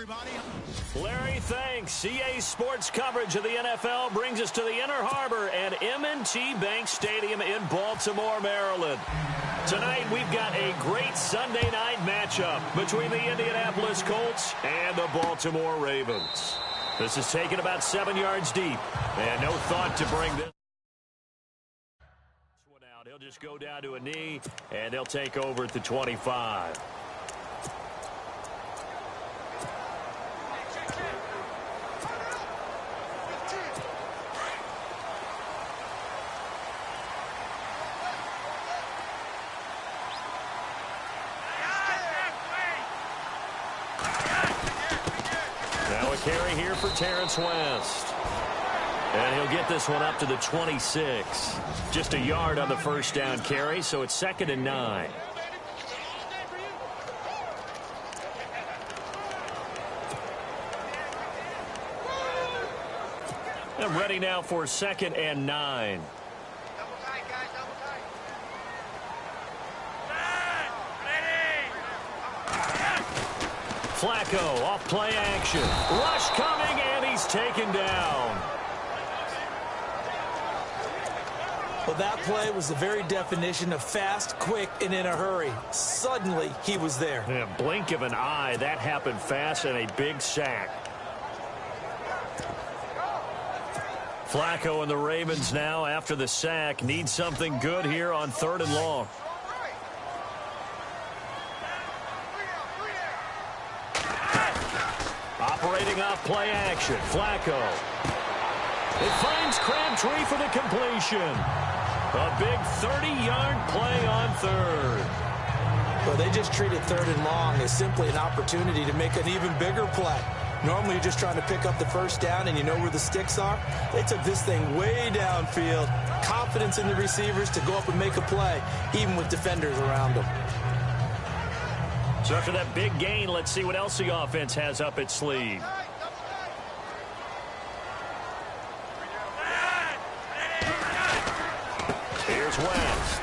everybody. Larry, thanks. EA Sports coverage of the NFL brings us to the Inner Harbor at M&T Bank Stadium in Baltimore, Maryland. Tonight, we've got a great Sunday night matchup between the Indianapolis Colts and the Baltimore Ravens. This is taken about 7 yards deep, and no thought to bring this one out. He'll just go down to a knee, and they'll take over at the 25. Carry here for Terrence West. And he'll get this one up to the 26. Just a yard on the first down carry, so it's 2nd and 9. And ready now for 2nd and 9. Flacco off play action. Rush coming, and he's taken down. Well, that play was the very definition of fast, quick, and in a hurry. Suddenly, he was there. In a blink of an eye, that happened fast, and a big sack. Flacco and the Ravens now, after the sack, need something good here on 3rd and long. Operating off play action. Flacco. It finds Crabtree for the completion. A big 30-yard play on 3rd. Well, they just treated 3rd and long as simply an opportunity to make an even bigger play. Normally, you're just trying to pick up the first down and you know where the sticks are. They took this thing way downfield. Confidence in the receivers to go up and make a play, even with defenders around them. So after that big gain, let's see what else the offense has up its sleeve. Here's West.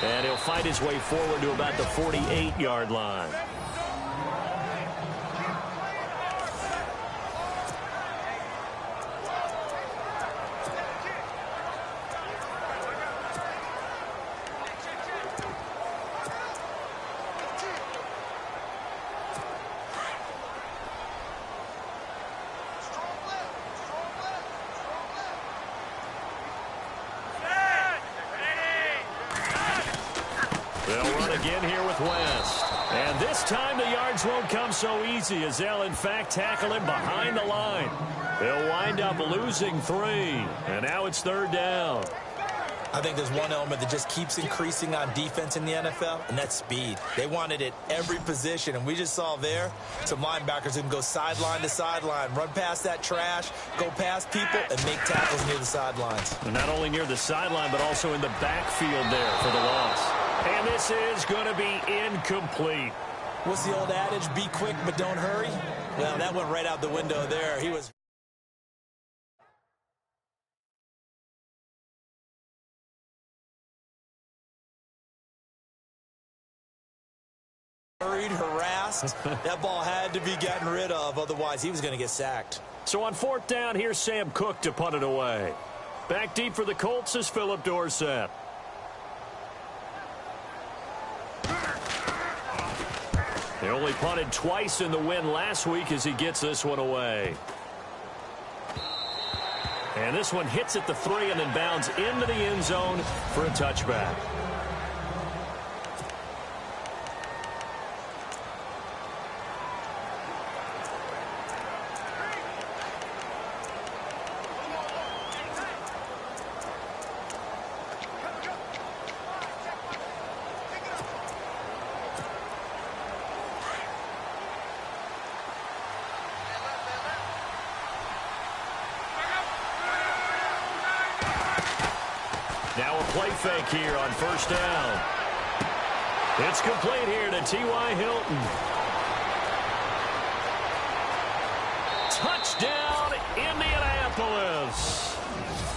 And he'll fight his way forward to about the 48-yard line. They'll run again here with West. And this time the yards won't come so easy as they'll, in fact, tackle him behind the line. They'll wind up losing 3. And now it's 3rd down. I think there's one element that just keeps increasing on defense in the NFL, and that's speed. They want it at every position, and we just saw there some linebackers who can go sideline to sideline, run past that trash, go past people, and make tackles near the sidelines. And not only near the sideline, but also in the backfield there for the loss. And this is going to be incomplete. What's the old adage, be quick but don't hurry? Well, that went right out the window there. He was hurried, harassed. That ball had to be gotten rid of, otherwise he was going to get sacked. So on 4th down, here's Sam Cook to punt it away. Back deep for the Colts is Phillip Dorsett. They only punted twice in the win last week as he gets this one away. And this one hits at the 3 and then bounds into the end zone for a touchback. Now a play fake here on 1st down. It's complete here to T.Y. Hilton. Touchdown, Indianapolis.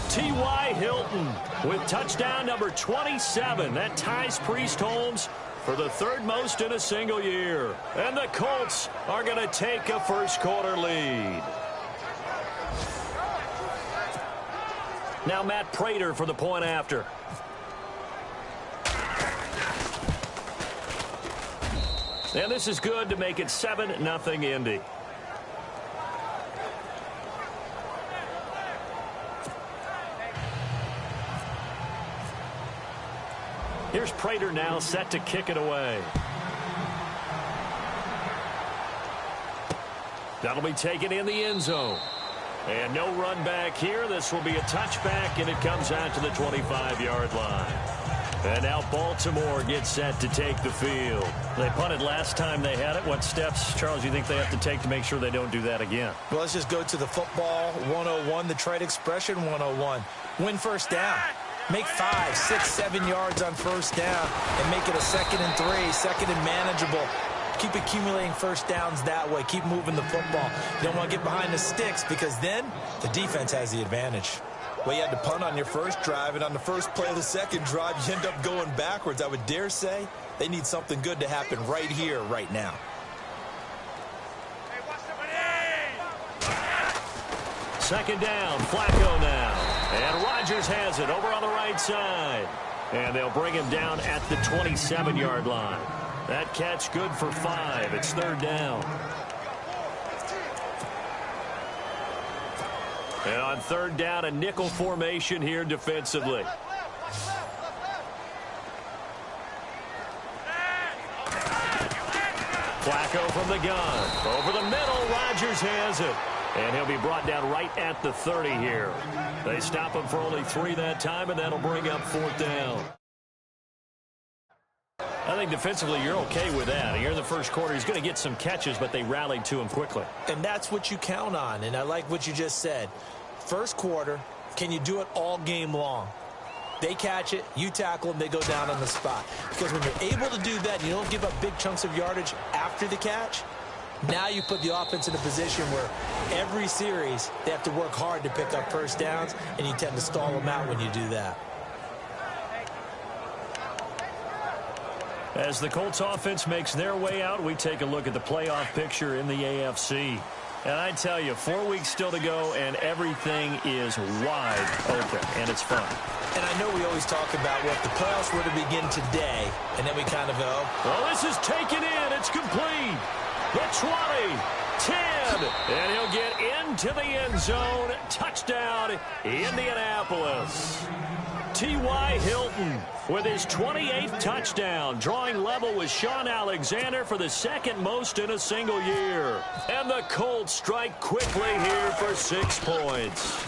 T.Y. Hilton with touchdown number 27. That ties Priest Holmes for the third most in a single year. And the Colts are going to take a first quarter lead. Now Matt Prater for the point after. And this is good to make it 7-0 Indy. Here's Prater now set to kick it away. That'll be taken in the end zone. And no run back here. This will be a touchback, and it comes out to the 25-yard line. And now Baltimore gets set to take the field. They punted last time they had it. What steps, Charles, do you think they have to take to make sure they don't do that again? Well, let's just go to the football 101, the trade expression 101. Win first down. Make 5, 6, 7 yards on first down and make it a 2nd and 3, 2nd and manageable. Keep accumulating first downs that way. Keep moving the football. You don't want to get behind the sticks because then the defense has the advantage. Well, you had to punt on your first drive, and on the first play of the second drive, you end up going backwards. I would dare say they need something good to happen right here, right now. Second down, Flacco now. And Rodgers has it over on the right side. And they'll bring him down at the 27-yard line. That catch good for 5. It's third down. And on third down, a nickel formation here defensively. Flacco from the gun. Over the middle, Rodgers has it. And he'll be brought down right at the 30 here. They stop him for only 3 that time, and that'll bring up fourth down. I think defensively you're okay with that. Here in the first quarter, he's going to get some catches, but they rallied to him quickly. And that's what you count on, and I like what you just said. First quarter, can you do it all game long? They catch it, you tackle them, they go down on the spot. Because when you're able to do that, you don't give up big chunks of yardage after the catch. Now you put the offense in a position where every series they have to work hard to pick up first downs, and you tend to stall them out when you do that. As the Colts offense makes their way out, we take a look at the playoff picture in the AFC. And I tell you, 4 weeks still to go, and everything is wide open, and it's fun. And I know we always talk about, well, if the playoffs were to begin today, and then we kind of go, well, this is taken in. It's complete. The 20, 10, and he'll get into the end zone. Touchdown, Indianapolis. T.Y. Hilton with his 28th touchdown, drawing level with Sean Alexander for the second most in a single year. And the Colts strike quickly here for 6 points.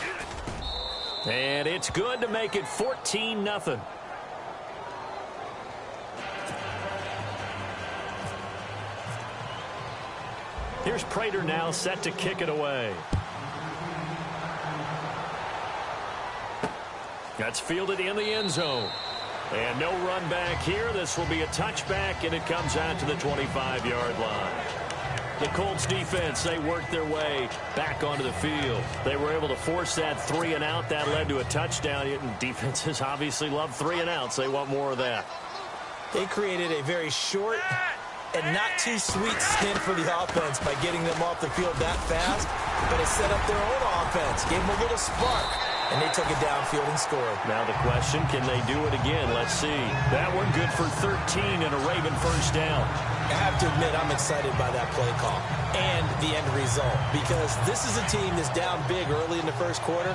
And it's good to make it 14-0. Here's Prater now set to kick it away. That's fielded in the end zone. And no run back here. This will be a touchback, and it comes out to the 25-yard line. The Colts defense, they worked their way back onto the field. They were able to force that 3 and out. That led to a touchdown. Defenses obviously love 3 and outs. They want more of that. They created a very short and not too sweet stint for the offense by getting them off the field that fast, but it set up their own offense, gave them a little spark, and they took it downfield and scored. Now the question, can they do it again? Let's see. That one good for 13 and a Raven first down. I have to admit, I'm excited by that play call and the end result, because this is a team that's down big early in the first quarter,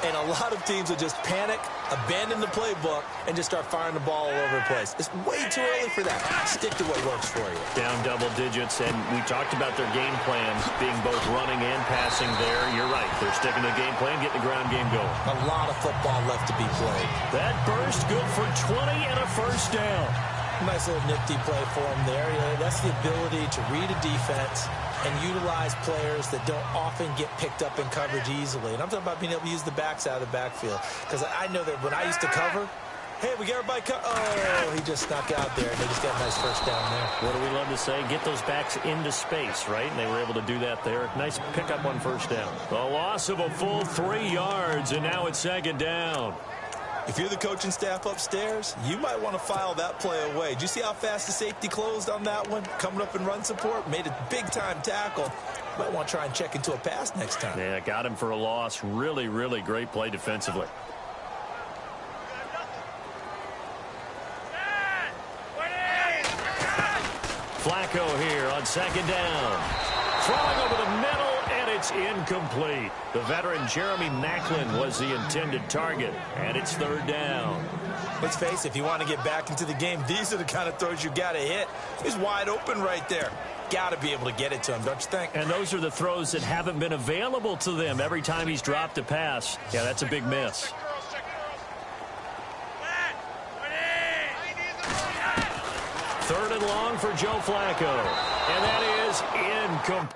and a lot of teams will just panic, abandon the playbook, and just start firing the ball all over the place. It's way too early for that. Stick to what works for you. Down double digits, and we talked about their game plan being both running and passing there. You're right. They're sticking to the game plan, getting the ground game going. A lot of football left to be played. That burst good for 20 and a first down. Nice little nifty play for him there. That's the ability to read a defense and utilize players that don't often get picked up in coverage easily. And I'm talking about being able to use the backs out of the backfield. Because I know that when I used to cover, hey, we got everybody oh, he just snuck out there, and they just got a nice first down there. What do we love to say? Get those backs into space, right? And they were able to do that there. Nice pickup on first down. A loss of a full 3 yards, and now it's second down. If you're the coaching staff upstairs, you might want to file that play away. Did you see how fast the safety closed on that one? Coming up in run support, made a big-time tackle. Might want to try and check into a pass next time. Yeah, got him for a loss. Really, really great play defensively. Flacco here on second down. Throwing over the middle, and it's incomplete. The veteran Jeremy Maclin was the intended target, and it's third down. Let's face it, if you want to get back into the game, these are the kind of throws you got to hit. He's wide open right there. Got to be able to get it to him, don't you think? And those are the throws that haven't been available to them every time he's dropped a pass. Yeah, that's a big miss. Third and long for Joe Flacco. And that is incomplete.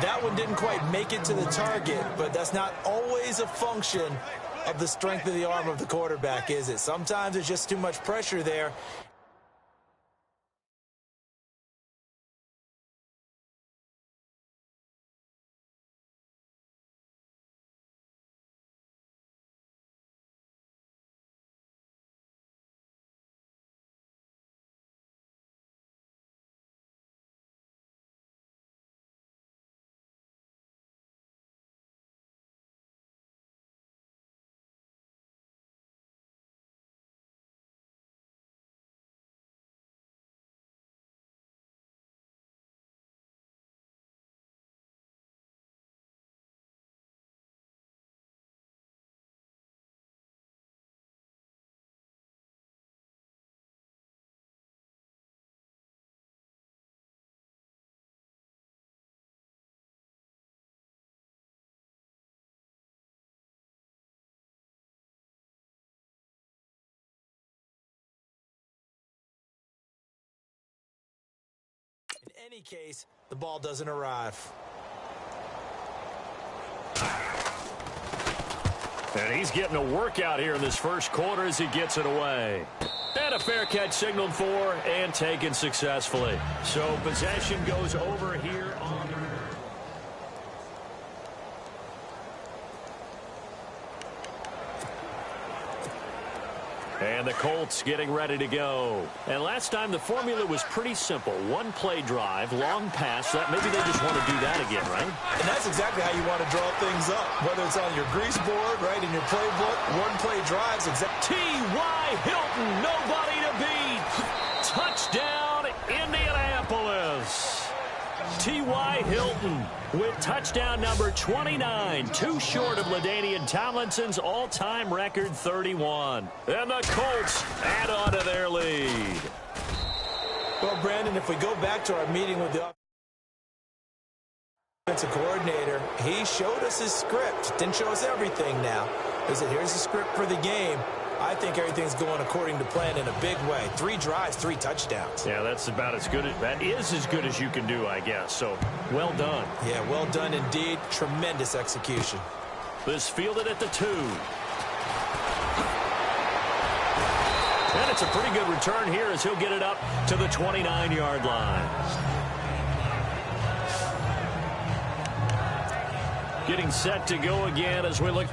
That one didn't quite make it to the target, but that's not always a function of the strength of the arm of the quarterback, is it? Sometimes there's just too much pressure there. In any case, the ball doesn't arrive. And he's getting a workout here in this first quarter as he gets it away. And a fair catch signaled for and taken successfully. So possession goes over here on the... And the Colts getting ready to go. And last time the formula was pretty simple. One play drive, long pass. That maybe they just want to do that again, right? And that's exactly how you want to draw things up. Whether it's on your grease board, right, in your playbook, one play drives. T.Y. Hilton, nobody to beat. Touchdown, Indianapolis. T.Y. Hilton with touchdown number 29, too short of LaDainian Tomlinson's all-time record 31. And the Colts add on to their lead. Well, Brandon, if we go back to our meeting with the offensive coordinator, he showed us his script. Didn't show us everything now. He said, here's the script for the game. I think everything's going according to plan in a big way. 3 drives, 3 touchdowns. Yeah, that's about as good as, that is as good as you can do, I guess. So, well done. Yeah, well done indeed. Tremendous execution. This fielded at the 2. And it's a pretty good return here as he'll get it up to the 29-yard line. Getting set to go again as we look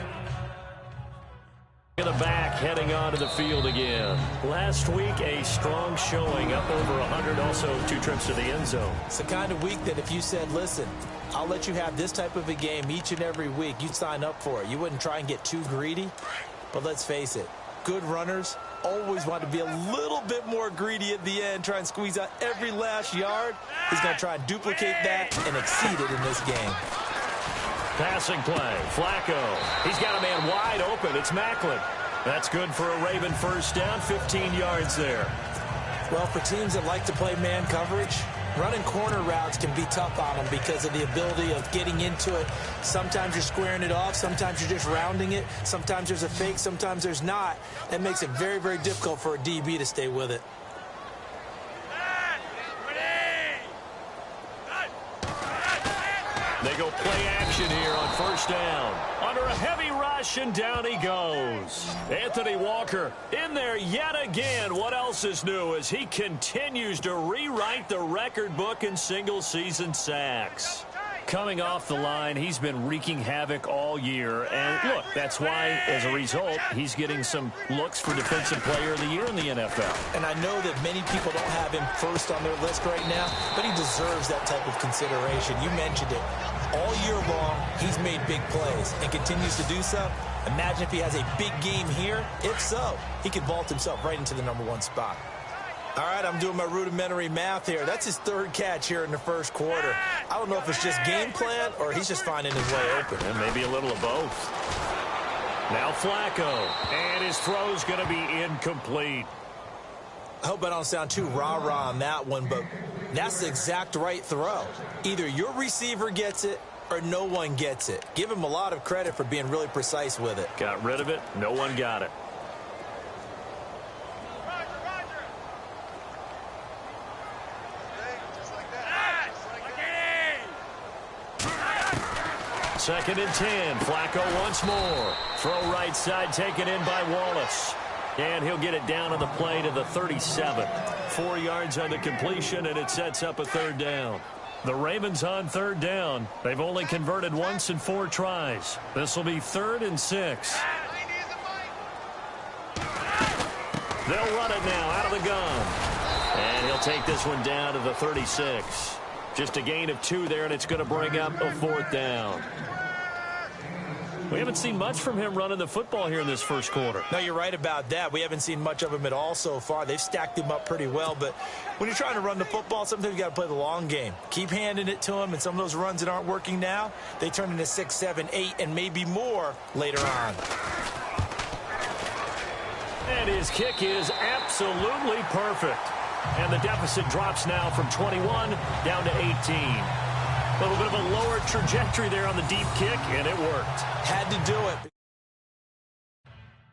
in the back, heading onto the field again. Last week, a strong showing, up over 100, also 2 trips to the end zone. It's the kind of week that if you said, listen, I'll let you have this type of a game each and every week, you'd sign up for it. You wouldn't try and get too greedy. But let's face it, good runners always want to be a little bit more greedy at the end, try and squeeze out every last yard. He's going to try and duplicate that and exceed it in this game. Passing play, Flacco. He's got a man wide open. It's Maclin. That's good for a Raven first down, 15 yards there. Well, for teams that like to play man coverage, running corner routes can be tough on them because of the ability of getting into it. Sometimes you're squaring it off. Sometimes you're just rounding it. Sometimes there's a fake. Sometimes there's not. That makes it very, very difficult for a DB to stay with it. They go play action here on first down. Under a heavy rush, and down he goes. Anthony Walker in there yet again. What else is new as he continues to rewrite the record book in single-season sacks? Coming off the line, he's been wreaking havoc all year. And look, that's why, as a result, he's getting some looks for Defensive Player of the Year in the NFL. And I know that many people don't have him first on their list right now, but he deserves that type of consideration. You mentioned it. All year long, he's made big plays and continues to do so. Imagine if he has a big game here. If so, he could vault himself right into the #1 spot. All right, I'm doing my rudimentary math here. That's his third catch here in the first quarter. I don't know if it's just game plan or he's just finding his way open. And maybe a little of both. Now Flacco. And his throw's going to be incomplete. I hope I don't sound too rah-rah on that one, but that's the exact right throw. Either your receiver gets it or no one gets it. Give him a lot of credit for being really precise with it. Got rid of it. No one got it. Second and 10. Flacco once more. Throw right side taken in by Wallace. And he'll get it down on the play to the 37. 4 yards on the completion, and it sets up a third down. The Ravens on third down. They've only converted once in 4 tries. This will be 3rd and 6. They'll run it now out of the gun. And he'll take this one down to the 36. Just a gain of 2 there, and it's going to bring up a 4th down. We haven't seen much from him running the football here in this first quarter. No, you're right about that. We haven't seen much of him at all so far. They've stacked him up pretty well, but when you're trying to run the football, sometimes you got to play the long game. Keep handing it to him, and some of those runs that aren't working now, they turn into 6, 7, 8, and maybe more later on. And his kick is absolutely perfect. And the deficit drops now from 21 down to 18. A little bit of a lower trajectory there on the deep kick, and it worked. Had to do it.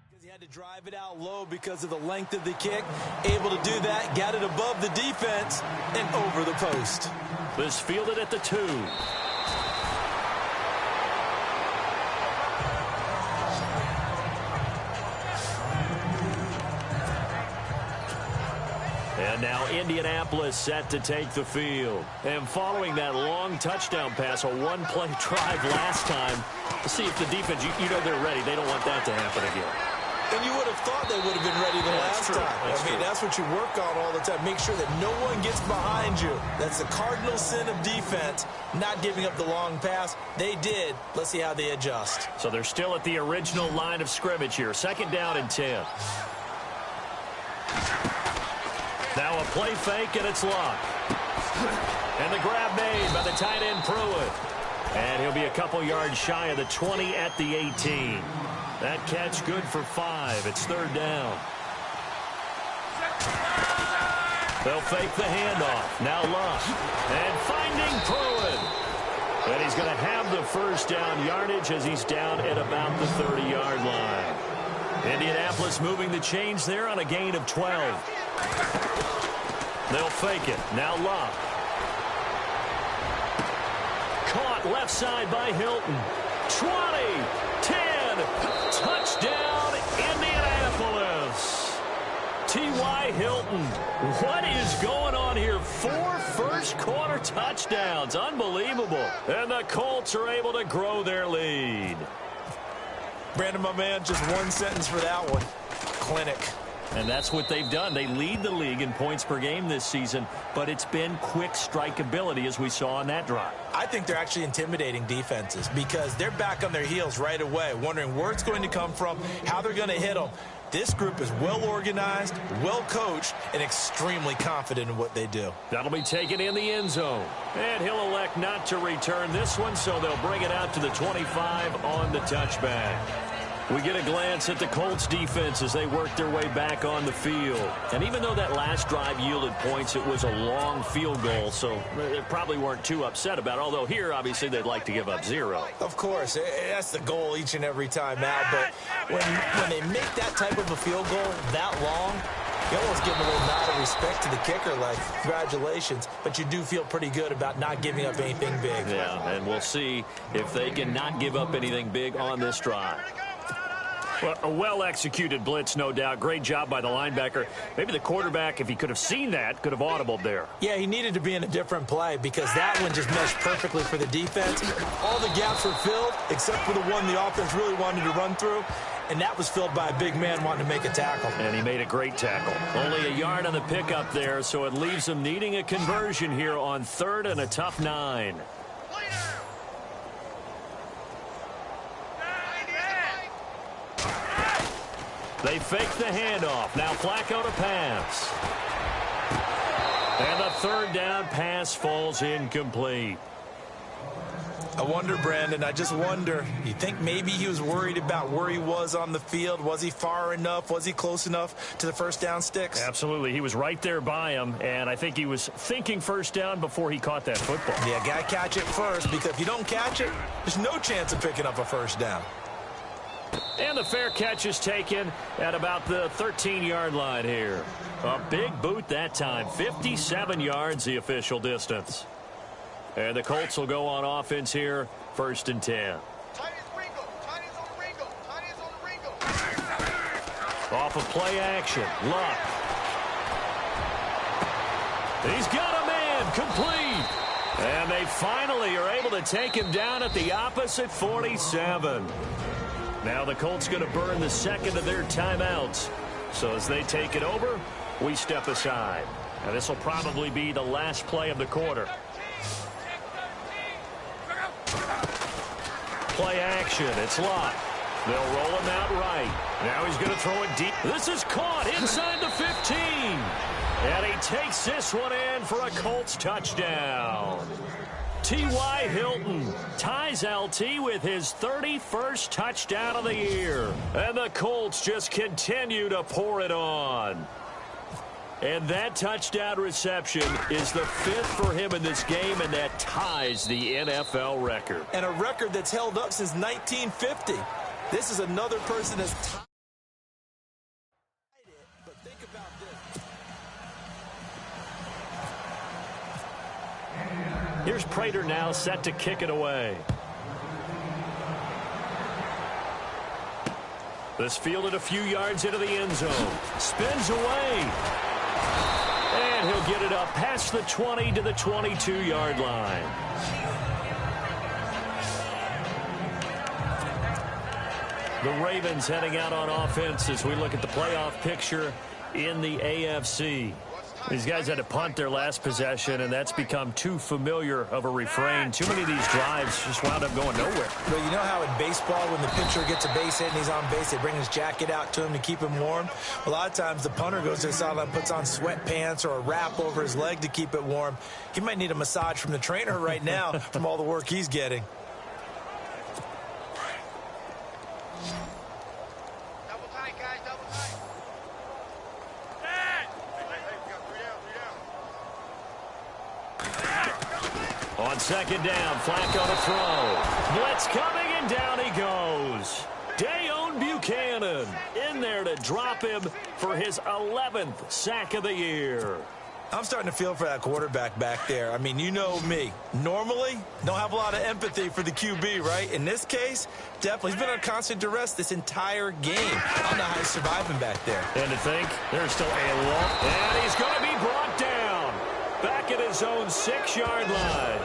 Because he had to drive it out low because of the length of the kick. Able to do that, got it above the defense, and over the post. This fielded at the 2. And now Indianapolis set to take the field. And following that long touchdown pass, a one-play drive last time, to see if the defense, you know they're ready. They don't want that to happen again. And you would have thought they would have been ready the last time. That's what you work on all the time. Make sure that no one gets behind you. That's the cardinal sin of defense, not giving up the long pass. They did. Let's see how they adjust. So they're still at the original line of scrimmage here. 2nd down and 10. Now a play fake, and it's locked. And the grab made by the tight end Pruitt. And he'll be a couple yards shy of the 20 at the 18. That catch good for 5. It's 3rd down. They'll fake the handoff. Now Luck. And finding Pruitt. And he's going to have the first down yardage as he's down at about the 30-yard line. Indianapolis moving the chains there on a gain of 12. They'll fake it. Now Luck. Caught left side by Hilton. 20, 10, touchdown Indianapolis. T.Y. Hilton. What is going on here? 4 first-quarter touchdowns. Unbelievable. And the Colts are able to grow their lead. Brandon, my man, just one sentence for that one. Clinic. And that's what they've done. They lead the league in points per game this season, but it's been quick strikeability as we saw on that drive. I think they're actually intimidating defenses because they're back on their heels right away, wondering where it's going to come from, how they're going to hit them. This group is well organized, well coached, and extremely confident in what they do. That'll be taken in the end zone. And he'll elect not to return this one, so they'll bring it out to the 25 on the touchback. We get a glance at the Colts defense as they work their way back on the field. And even though that last drive yielded points, it was a long field goal, so they probably weren't too upset about it. Although here, obviously, they'd like to give up 0. Of course, that's the goal each and every time out. But when they make that type of a field goal that long, you almost give them a little nod of respect to the kicker, like, congratulations. But you do feel pretty good about not giving up anything big. Yeah, and we'll see if they can not give up anything big on this drive. Well, a well-executed blitz, no doubt. Great job by the linebacker. Maybe the quarterback, if he could have seen that, could have audibled there. Yeah, he needed to be in a different play because that one just meshed perfectly for the defense. All the gaps were filled except for the one the offense really wanted to run through, and that was filled by a big man wanting to make a tackle. And he made a great tackle. Only a yard on the pickup there, so it leaves him needing a conversion here on 3rd and a tough 9. They fake the handoff. Now Flacco to pass. And the 3rd down pass falls incomplete. I wonder, Brandon, I just wonder, you think maybe he was worried about where he was on the field? Was he far enough? Was he close enough to the first down sticks? Absolutely. He was right there by him, and I think he was thinking first down before he caught that football. Yeah, got to catch it first, because if you don't catch it, there's no chance of picking up a first down. And the fair catch is taken at about the 13-yard line here. A big boot that time. 57 yards the official distance. And the Colts will go on offense here, 1st and 10. Off of play action. Luck. He's got a man. Complete. And they finally are able to take him down at the opposite 47. Now the Colts going to burn the 2nd of their timeouts. So as they take it over, we step aside. Now this will probably be the last play of the quarter. Play action. It's Luck. They'll roll him out right. Now he's going to throw it deep. This is caught inside the 15. And he takes this one in for a Colts touchdown. T.Y. Hilton ties LT with his 31st touchdown of the year. And the Colts just continue to pour it on. And that touchdown reception is the 5th for him in this game, and that ties the NFL record. And a record that's held up since 1950. This is another person that's tied it, but think about this. Here's Prater now set to kick it away. This fielded a few yards into the end zone. Spins away. And he'll get it up past the 20 to the 22-yard line. The Ravens heading out on offense as we look at the playoff picture in the AFC. These guys had to punt their last possession, and that's become too familiar of a refrain. Too many of these drives just wound up going nowhere. Well, you know how in baseball, when the pitcher gets a base hit and he's on base, they bring his jacket out to him to keep him warm? A lot of times the punter goes to the sideline, puts on sweatpants or a wrap over his leg to keep it warm. He might need a massage from the trainer right now from all the work he's getting. On 2nd down, Flacco to throw. Blitz coming, and down he goes. Dayon Buchanan in there to drop him for his 11th sack of the year. I'm starting to feel for that quarterback back there. I mean, you know me. Normally, don't have a lot of empathy for the QB, right? In this case, definitely. He's been on constant duress this entire game. I don't know how he's surviving back there. And to think, there's still a long... And he's going to be brought down. Back at his own 6-yard line.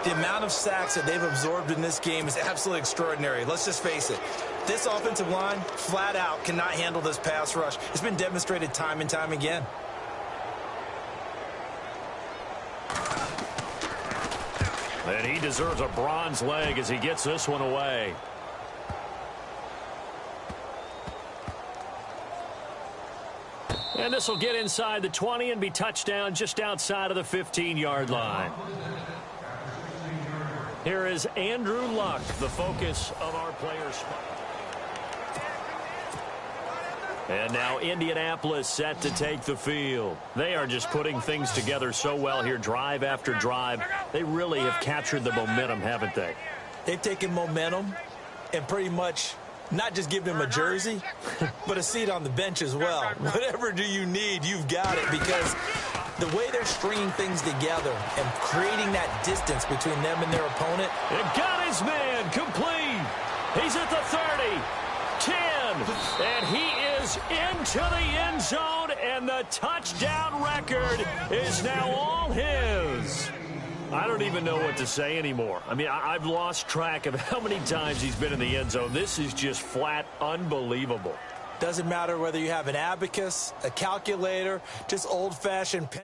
The amount of sacks that they've absorbed in this game is absolutely extraordinary. Let's just face it. This offensive line, flat out, cannot handle this pass rush. It's been demonstrated time and time again. And he deserves a bronze leg as he gets this one away. And this will get inside the 20 and be touchdown just outside of the 15-yard line. Here is Andrew Luck, the focus of our players. And now Indianapolis set to take the field. They are just putting things together so well here, drive after drive. They really have captured the momentum, haven't they? They've taken momentum and pretty much not just given him a jersey, but a seat on the bench as well. Whatever do you need, you've got it, because the way they're stringing things together and creating that distance between them and their opponent. It got his man complete. He's at the 30, 10, and he is into the end zone, and the touchdown record is now all his. I don't even know what to say anymore. I mean, I've lost track of how many times he's been in the end zone. This is just flat unbelievable. Doesn't matter whether you have an abacus, a calculator, just old-fashioned pencil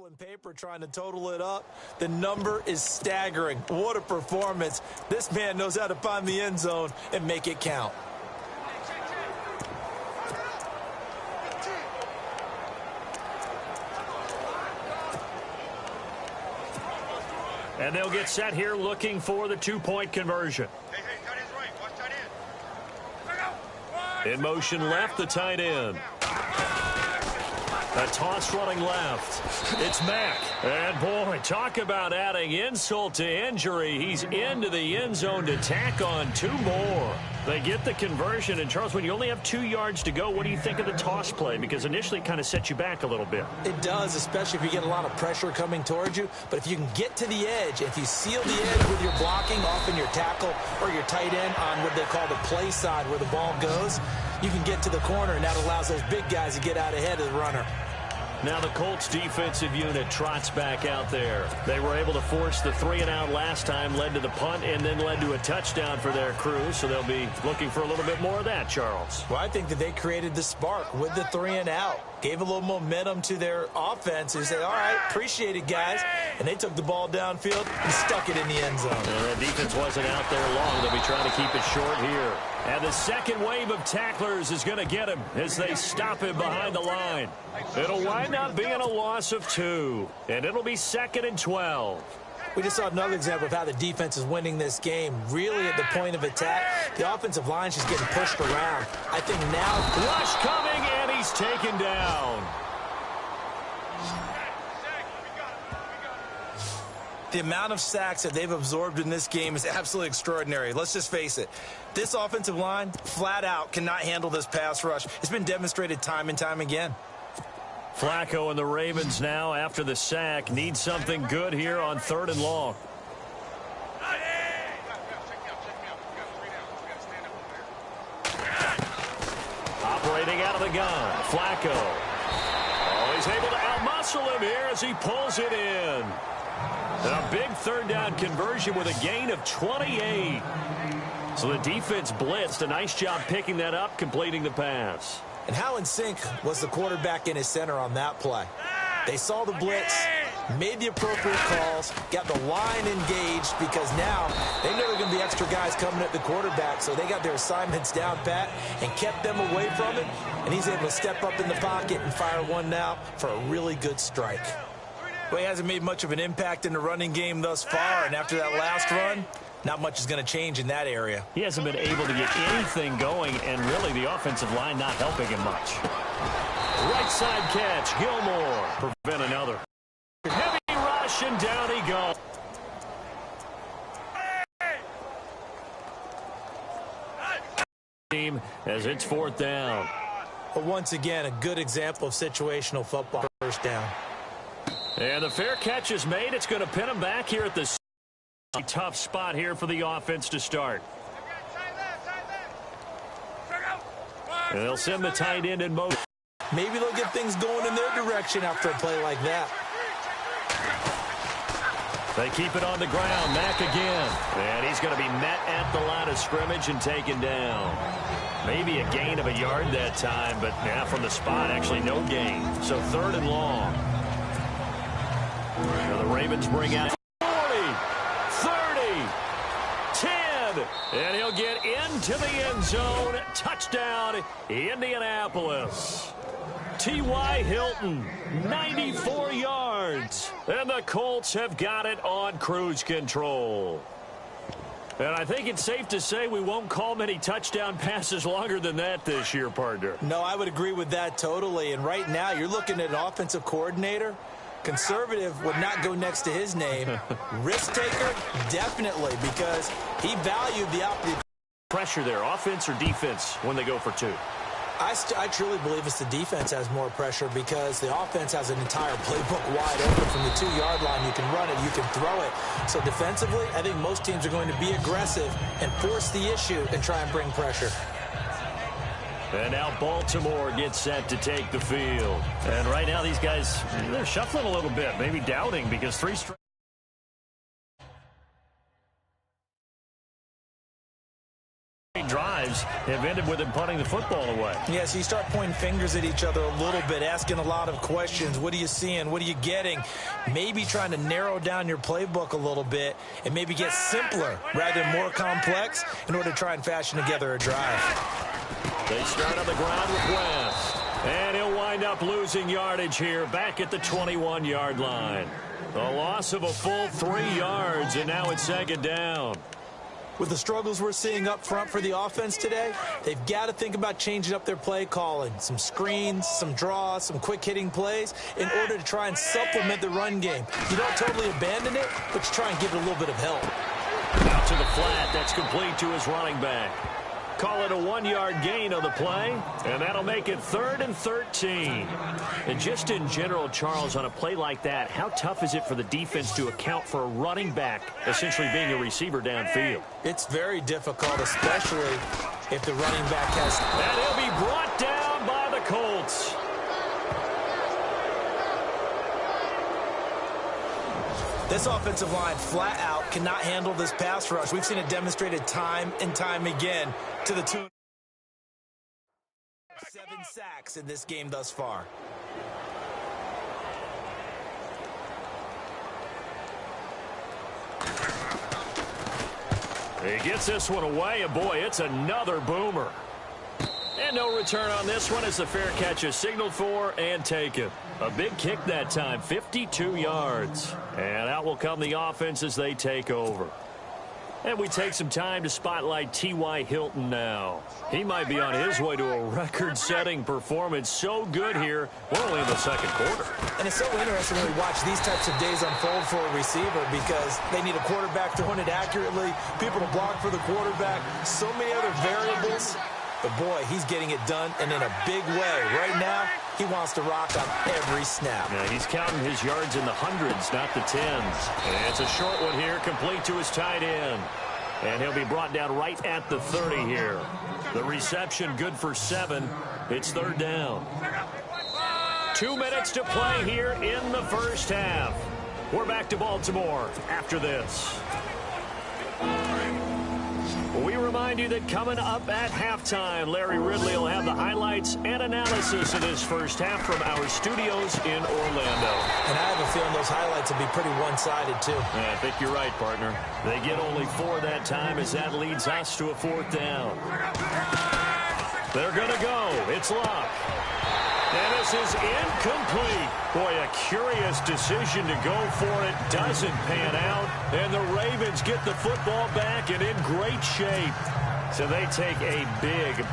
and paper trying to total it up. The number is staggering. What a performance. This man knows how to find the end zone and make it count. And they'll get set here looking for the two-point conversion. In motion left, the tight end. A toss running left. It's Mack. And, boy, talk about adding insult to injury. He's into the end zone to tack on 2 more. They get the conversion. And, Charles, when you only have 2 yards to go, what do you think of the toss play? Because initially it kind of sets you back a little bit. It does, especially if you get a lot of pressure coming towards you. But if you can get to the edge, if you seal the edge with your blocking, often your tackle or your tight end on what they call the play side where the ball goes, you can get to the corner, and that allows those big guys to get out ahead of the runner. Now the Colts defensive unit trots back out there. They were able to force the 3-and-out last time, led to the punt, and then led to a touchdown for their crew. So they'll be looking for a little bit more of that, Charles. Well, I think that they created the spark with the 3-and-out. Gave a little momentum to their offense. They said, all right, appreciate it, guys. And they took the ball downfield and stuck it in the end zone. And that defense wasn't out there long. They'll be trying to keep it short here. And the second wave of tacklers is going to get him as they stop him behind the line. It'll wind up being a loss of 2. And it'll be 2nd and 12. We just saw another example of how the defense is winning this game. Really at the point of attack, the offensive line is just getting pushed around. I think now... Rush coming, and he's taken down. The amount of sacks that they've absorbed in this game is absolutely extraordinary. Let's just face it. This offensive line, flat out, cannot handle this pass rush. It's been demonstrated time and time again. Flacco and the Ravens now, after the sack, need something good here on 3rd and long. Operating out of the gun, Flacco. Oh, he's able to outmuscle him here as he pulls it in. And a big 3rd down conversion with a gain of 28. So the defense blitzed. A nice job picking that up, completing the pass. And how in sync was the quarterback in his center on that play? They saw the blitz, made the appropriate calls, got the line engaged because now they know there are going to be extra guys coming at the quarterback, so they got their assignments down pat and kept them away from it, and he's able to step up in the pocket and fire one now for a really good strike. Well, he hasn't made much of an impact in the running game thus far, and after that last run, not much is going to change in that area. He hasn't been able to get anything going, and really the offensive line not helping him much. Right side catch, Gilmore. Prevent another. Heavy rush, and down he goes. Team as it's 4th down. But once again, a good example of situational football. 1st down. And the fair catch is made. It's going to pin him back here at the tough spot here for the offense to start. And they'll send the tight end in motion. Maybe they'll get things going in their direction after a play like that. They keep it on the ground. Mack again. And he's going to be met at the line of scrimmage and taken down. Maybe a gain of a yard that time, but yeah, from the spot, actually no gain. So 3rd and long. Now the Ravens bring out 40, 30, 10, and he'll get into the end zone. Touchdown, Indianapolis. T.Y. Hilton, 94 yards. And the Colts have got it on cruise control. And I think it's safe to say we won't call many touchdown passes longer than that this year, partner. No, I would agree with that totally. And right now, you're looking at an offensive coordinator. Conservative would not go next to his name. Risk taker, definitely, because he valued the opportunity. Pressure there, offense or defense, when they go for 2? I truly believe it's the defense has more pressure because the offense has an entire playbook wide open from the 2-yard line. You can run it, you can throw it. So defensively, I think most teams are going to be aggressive and force the issue and try and bring pressure. And now Baltimore gets set to take the field. And right now these guys, they're shuffling a little bit, maybe doubting because 3 straight drives have ended with him punting the football away. Yeah, so you start pointing fingers at each other a little bit, asking a lot of questions. What are you seeing? What are you getting? Maybe trying to narrow down your playbook a little bit and maybe get simpler rather than more complex in order to try and fashion together a drive. They start on the ground with West. And he'll wind up losing yardage here back at the 21-yard line. A loss of a full 3 yards, and now it's 2nd down. With the struggles we're seeing up front for the offense today, they've got to think about changing up their play calling. Some screens, some draws, some quick-hitting plays in order to try and supplement the run game. You don't totally abandon it, but you try and give it a little bit of help. Out to the flat. That's complete to his running back. Call it a 1-yard gain on the play, and that'll make it 3rd and 13. And just in general, Charles, on a play like that, how tough is it for the defense to account for a running back essentially being a receiver downfield? It's very difficult, especially if the running back has... And he'll be brought down by the Colts. This offensive line flat out cannot handle this pass rush. We've seen it demonstrated time and time again to the tune of 7 sacks in this game thus far. He gets this one away, and boy, it's another boomer. And no return on this one as the fair catch is signaled for and taken. A big kick that time, 52 yards. And out will come the offense as they take over. And we take some time to spotlight T.Y. Hilton now. He might be on his way to a record-setting performance. So good here. We're only in the 2nd quarter. And it's so interesting when we watch these types of days unfold for a receiver because they need a quarterback throwing it accurately, people to block for the quarterback, so many other variables. But, boy, he's getting it done, and in a big way. Right now, he wants to rock on every snap. Yeah, he's counting his yards in the hundreds, not the tens. And it's a short one here, complete to his tight end. And he'll be brought down right at the 30 here. The reception good for 7. It's 3rd down. 2 minutes to play here in the first half. We're back to Baltimore after this. We remind you that coming up at halftime, Larry Ridley will have the highlights and analysis of this first half from our studios in Orlando. And I have a feeling those highlights will be pretty one-sided, too. Yeah, I think you're right, partner. They get only 4 that time as that leads us to a 4th down. They're going to go. It's Luck. And this is incomplete. Boy, a curious decision to go for it. Doesn't pan out. And the Ravens get the football back and in great shape. So they take a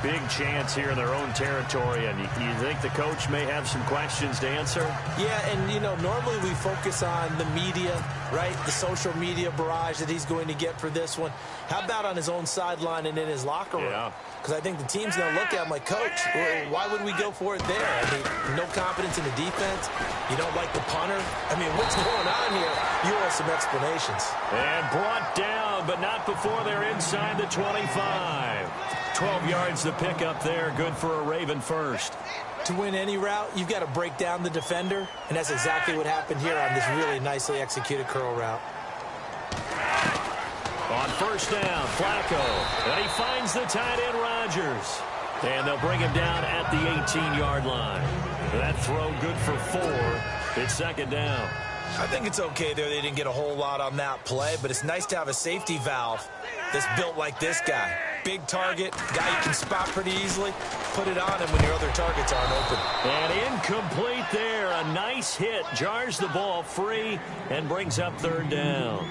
big chance here in their own territory. And you think the coach may have some questions to answer? Yeah, and, you know, normally we focus on the media, right? The social media barrage that he's going to get for this one. How about on his own sideline and in his locker room? Yeah. Because I think the team's going to look at him like, Coach, why would we go for it there? I mean, no confidence in the defense. You don't like the punter. I mean, what's going on here? You owe some explanations. And brought down, but not before they're inside the 25. 12 yards to pick up there. Good for a Raven first. To win any route, you've got to break down the defender, and that's exactly what happened here on this really nicely executed curl route. On 1st down, Flacco. And he finds the tight end, Rodgers. And they'll bring him down at the 18-yard line. That throw good for 4. It's 2nd down. I think it's okay there. They didn't get a whole lot on that play, but it's nice to have a safety valve that's built like this guy. Big target, guy you can spot pretty easily. Put it on him when your other targets aren't open. And incomplete there. A nice hit. Jars the ball free and brings up 3rd down.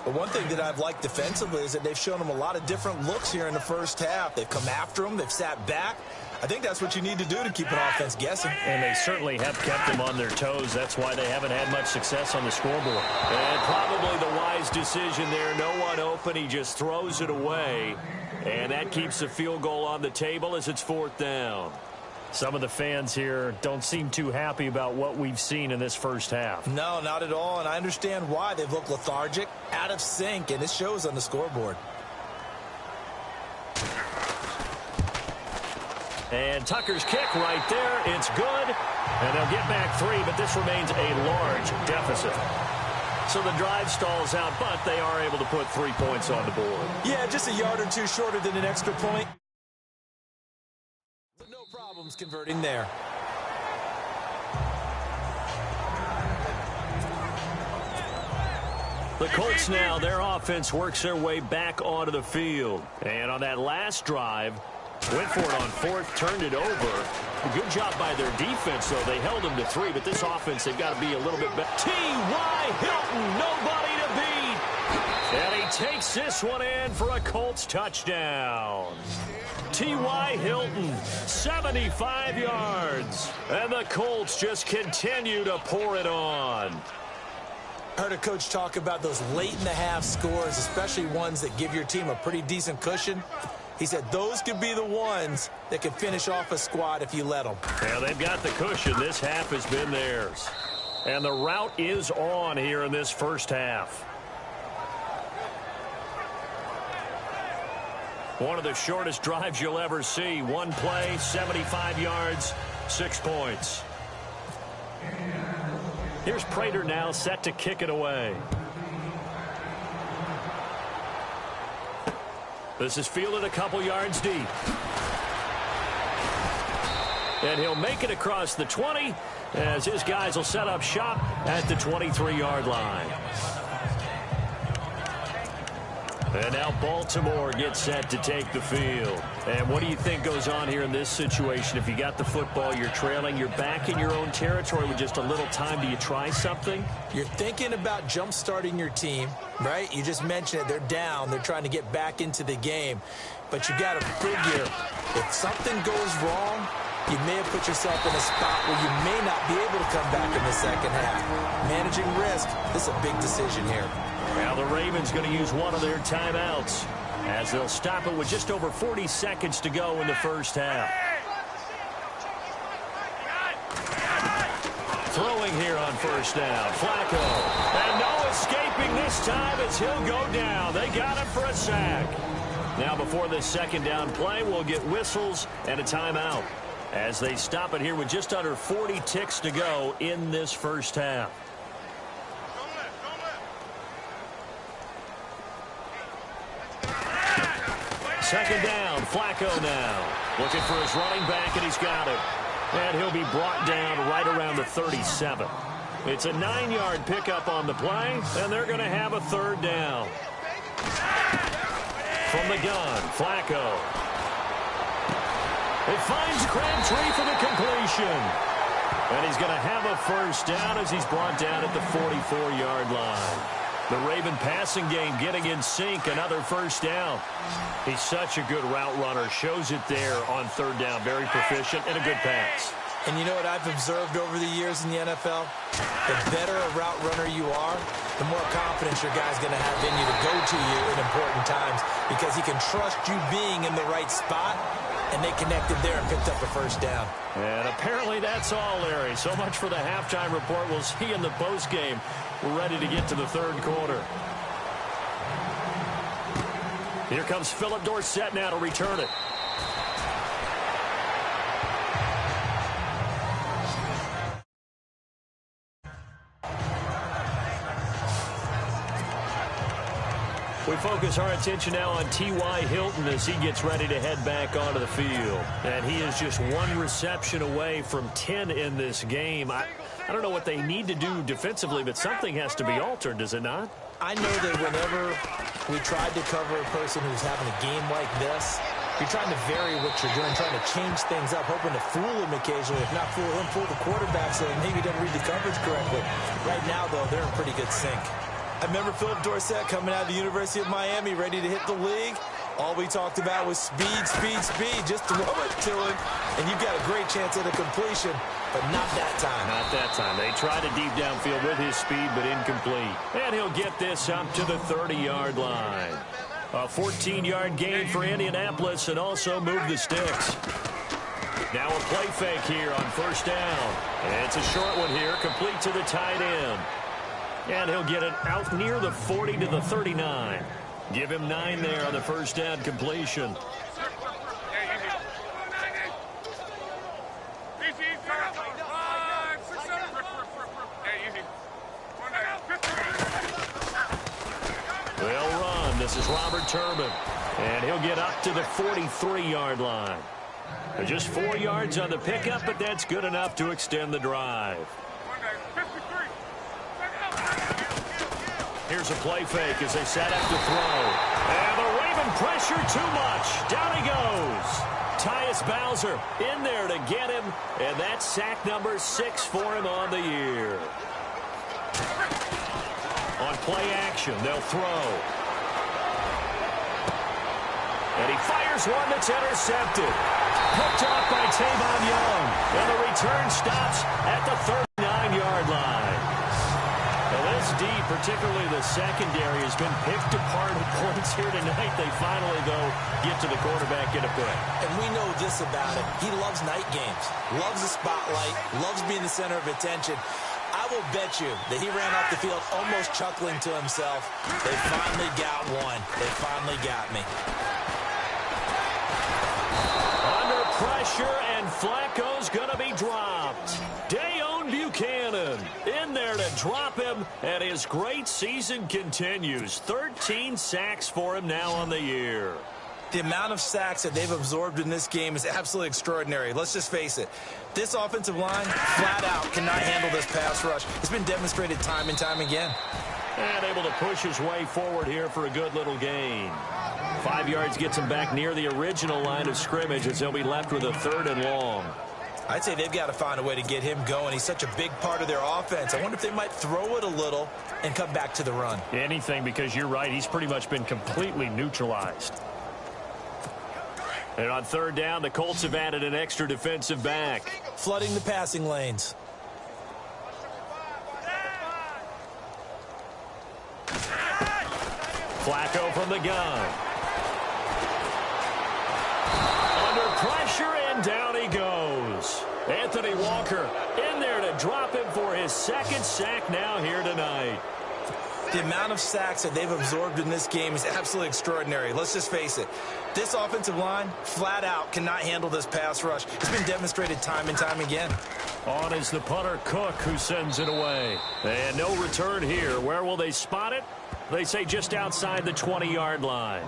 But one thing that I've liked defensively is that they've shown him a lot of different looks here in the first half. They've come after him. They've sat back. I think that's what you need to do to keep an offense guessing. And they certainly have kept them on their toes. That's why they haven't had much success on the scoreboard. And probably the wise decision there. No one open. He just throws it away. And that keeps the field goal on the table as it's 4th down. Some of the fans here don't seem too happy about what we've seen in this first half. No, not at all, and I understand why. They've looked lethargic, out of sync, and it shows on the scoreboard. And Tucker's kick right there. It's good. And they'll get back 3, but this remains a large deficit. So the drive stalls out, but they are able to put 3 points on the board. Yeah, just a yard or two shorter than an extra point. No problems converting there. The Colts now, their offense works their way back onto the field. And on that last drive, went for it on 4th, turned it over. Good job by their defense, though. They held them to 3, but this offense, they've got to be a little bit better. T.Y. Hilton, nobody to beat. And he takes this one in for a Colts touchdown. T.Y. Hilton, 75 yards. And the Colts just continue to pour it on. I heard a coach talk about those late-in-the-half scores, especially ones that give your team a pretty decent cushion. He said those could be the ones that could finish off a squad if you let them. Yeah, they've got the cushion. This half has been theirs. And the route is on here in this first half. One of the shortest drives you'll ever see. One play, 75 yards, 6 points. Here's Prater now set to kick it away. This is fielded a couple yards deep. And he'll make it across the 20 as his guys will set up shop at the 23-yard line. And now Baltimore gets set to take the field. And what do you think goes on here in this situation? If you got the football, you're trailing, you're back in your own territory with just a little time. Do you try something? You're thinking about jump-starting your team, right? You just mentioned it. They're down. They're trying to get back into the game. But you got to figure, if something goes wrong, you may have put yourself in a spot where you may not be able to come back in the second half. Managing risk, this is a big decision here. Now the Ravens going to use one of their timeouts as they'll stop it with just over 40 seconds to go in the first half. Throwing here on first down, Flacco. And no escaping this time as he'll go down. They got him for a sack. Now before this second down play, we'll get whistles and a timeout as they stop it here with just under 40 ticks to go in this first half. Second down, Flacco now. Looking for his running back, and he's got it. And he'll be brought down right around the 37. It's a 9-yard pickup on the play, and they're going to have a third down. From the gun, Flacco. It finds Crabtree for the completion. And he's going to have a first down as he's brought down at the 44-yard line. The Raven passing game getting in sync, another first down. He's such a good route runner. Shows it there on third down. Very proficient and a good pass. And you know what I've observed over the years in the NFL? The better a route runner you are, the more confidence your guy's going to have in you to go to you in important times because he can trust you being in the right spot, and they connected there and picked up a first down. And apparently that's all, Larry. So much for the halftime report. We'll see in the postgame. We're ready to get to the third quarter. Here comes Philip Dorsett now to return it. We focus our attention now on T.Y. Hilton as he gets ready to head back onto the field. And he is just one reception away from 10 in this game. I don't know what they need to do defensively, but something has to be altered, does it not? I know that whenever we tried to cover a person who's having a game like this, you're trying to vary what you're doing, trying to change things up, hoping to fool him occasionally. If not fool him, fool the quarterback so maybe he doesn't read the coverage correctly. Right now, though, they're in pretty good sync. I remember Philip Dorsett coming out of the University of Miami, ready to hit the league. All we talked about was speed, speed, speed. Just throw it to him, and you've got a great chance at a completion, but not that time. Not that time. They tried a deep downfield with his speed, but incomplete. And he'll get this up to the 30-yard line. A 14-yard gain for Indianapolis and also moved the sticks. Now a play fake here on first down. It's a short one here, complete to the tight end. And he'll get it out near the 40 to the 39. Give him 9 there on the first down completion. They'll run. This is Robert Turbin. And he'll get up to the 43-yard line. Just 4 yards on the pickup, but that's good enough to extend the drive. Here's a play fake as they set up to throw. And the Raven pressure too much. Down he goes. Tyus Bowser in there to get him. And that's sack number 6 for him on the year. On play action, they'll throw. And he fires one that's intercepted. Picked off by Tavon Young. And the return stops at the 39-yard line. Now this D, particularly the secondary, has been picked apart at points here tonight. They finally, though, get to the quarterback in a pick. And we know this about him. He loves night games, loves the spotlight, loves being the center of attention. I will bet you that he ran off the field almost chuckling to himself. They finally got one. They finally got me. Under pressure, and Flacco's going to be dropped. Dayon Buchanan in there to drop him, and his great season continues. 13 sacks for him now on the year. The amount of sacks that they've absorbed in this game is absolutely extraordinary. Let's just face it. This offensive line, flat out, cannot handle this pass rush. It's been demonstrated time and time again. And able to push his way forward here for a good little gain. 5 yards gets him back near the original line of scrimmage as they'll be left with a 3rd and long. I'd say they've got to find a way to get him going. He's such a big part of their offense. I wonder if they might throw it a little and come back to the run. Anything, because you're right. He's pretty much been completely neutralized. And on 3rd down, the Colts have added an extra defensive back. Flooding the passing lanes. Flacco from the gun. Under pressure, and down he goes. Anthony Walker in there to drop him for his 2nd sack now here tonight. The amount of sacks that they've absorbed in this game is absolutely extraordinary. Let's just face it. This offensive line, flat out, cannot handle this pass rush. It's been demonstrated time and time again. On is the punter, Cook, who sends it away. And no return here. Where will they spot it? They say just outside the 20-yard line.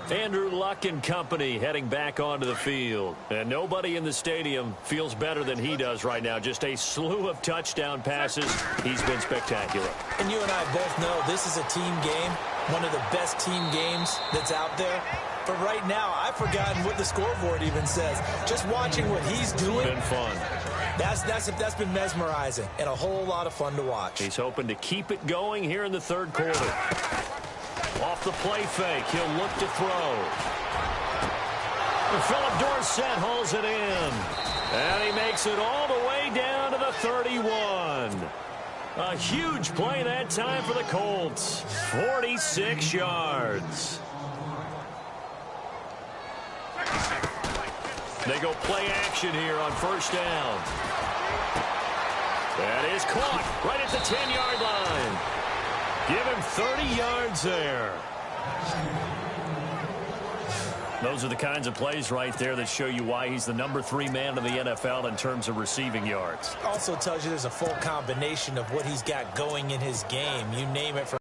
Andrew Luck and company heading back onto the field. And nobody in the stadium feels better than he does right now. Just a slew of touchdown passes. He's been spectacular. And you and I both know this is a team game, one of the best team games that's out there. But right now, I've forgotten what the scoreboard even says. Just watching what he's doing. Been fun. That's been mesmerizing and a whole lot of fun to watch. He's hoping to keep it going here in the 3rd quarter. Off the play fake, he'll look to throw. And Philip Dorsett hauls it in. And he makes it all the way down to the 31. A huge play that time for the Colts. 46 yards. They go play action here on 1st down. That is caught right at the 10-yard line. Give him 30 yards there. Those are the kinds of plays right there that show you why he's the number 3 man in the NFL in terms of receiving yards. Also tells you there's a full combination of what he's got going in his game. You name it from